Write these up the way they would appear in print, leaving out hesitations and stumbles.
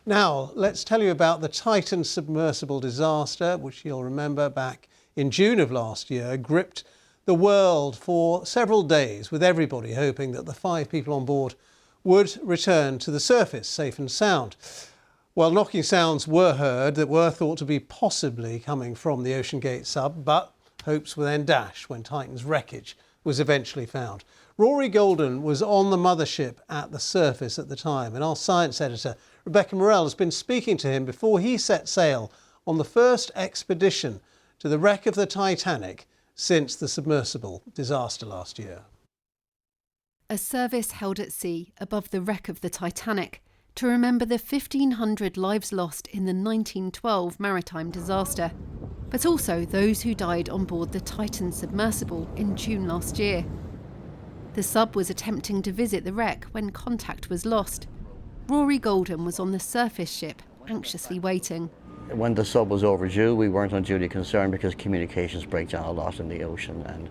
Now, let's tell you about the Titan submersible disaster, which you'll remember back in June of last year, gripped the world for several days, with everybody hoping that the 5 people on board would return to the surface safe and sound. Well, knocking sounds were heard that were thought to be possibly coming from the Oceangate sub, but hopes were then dashed when Titan's wreckage was eventually found. Rory Golden was on the mothership at the surface at the time, and our science editor, Rebecca Morell, has been speaking to him before he set sail on the first expedition to the wreck of the Titanic since the submersible disaster last year. A service held at sea above the wreck of the Titanic to remember the 1,500 lives lost in the 1912 maritime disaster, but also those who died on board the Titan submersible in June last year. The sub was attempting to visit the wreck when contact was lost. Rory Golden was on the surface ship, anxiously waiting. When the sub was overdue, we weren't unduly concerned because communications break down a lot in the ocean.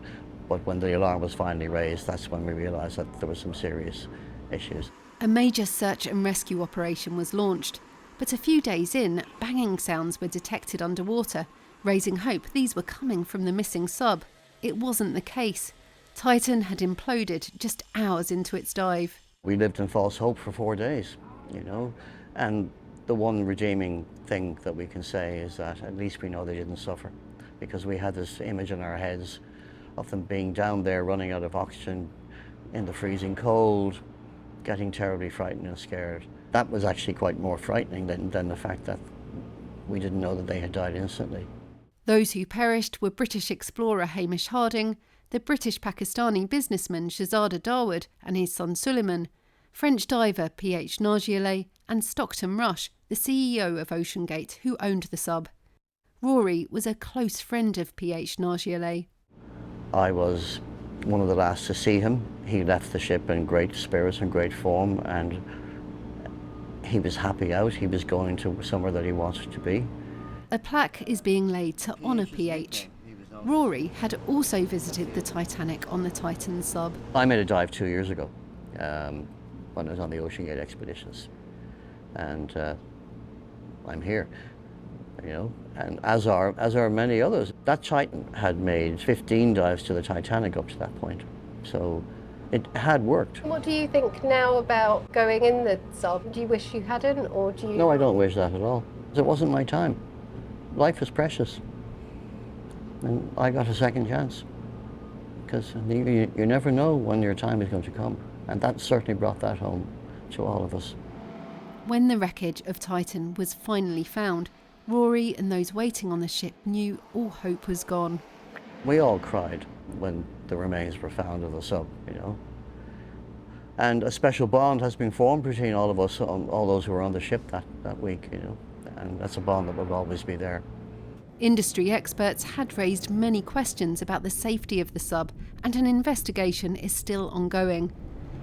But when the alarm was finally raised, that's when we realised that there were some serious issues. A major search and rescue operation was launched, but a few days in, banging sounds were detected underwater, raising hope these were coming from the missing sub. It wasn't the case. Titan had imploded just hours into its dive. We lived in false hope for 4 days, and the one redeeming thing that we can say is that at least we know they didn't suffer, because we had this image in our heads of them being down there running out of oxygen in the freezing cold, getting terribly frightened and scared. That was actually quite more frightening than the fact that we didn't know that they had died instantly. Those who perished were British explorer Hamish Harding, the British-Pakistani businessman Shahzada Dawood and his son Suleman, French diver PH Nargeolet, and Stockton Rush, the CEO of Oceangate, who owned the sub. Rory was a close friend of PH Nargeolet. I was one of the last to see him. He left the ship in great spirits and great form, and he was happy out. He was going to somewhere that he wanted to be. A plaque is being laid to honour PH. Rory had also visited the Titanic on the Titan sub. I made a dive 2 years ago when I was on the Oceangate expeditions, and I'm here, and as are many others. That Titan had made 15 dives to the Titanic up to that point, so it had worked. What do you think now about going in the sub? Do you wish you hadn't, or do you? No, I don't wish that at all. It wasn't my time. Life is precious, and I got a second chance, because you never know when your time is going to come, and that certainly brought that home to all of us. When the wreckage of Titan was finally found, Rory and those waiting on the ship knew all hope was gone. We all cried when the remains were found of the sub, and a special bond has been formed between all of us, all those who were on the ship that week, and that's a bond that will always be there. Industry experts had raised many questions about the safety of the sub, and an investigation is still ongoing.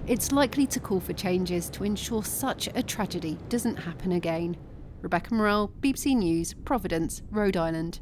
It's likely to call for changes to ensure such a tragedy doesn't happen again. Rebecca Morell, BBC News, Providence, Rhode Island.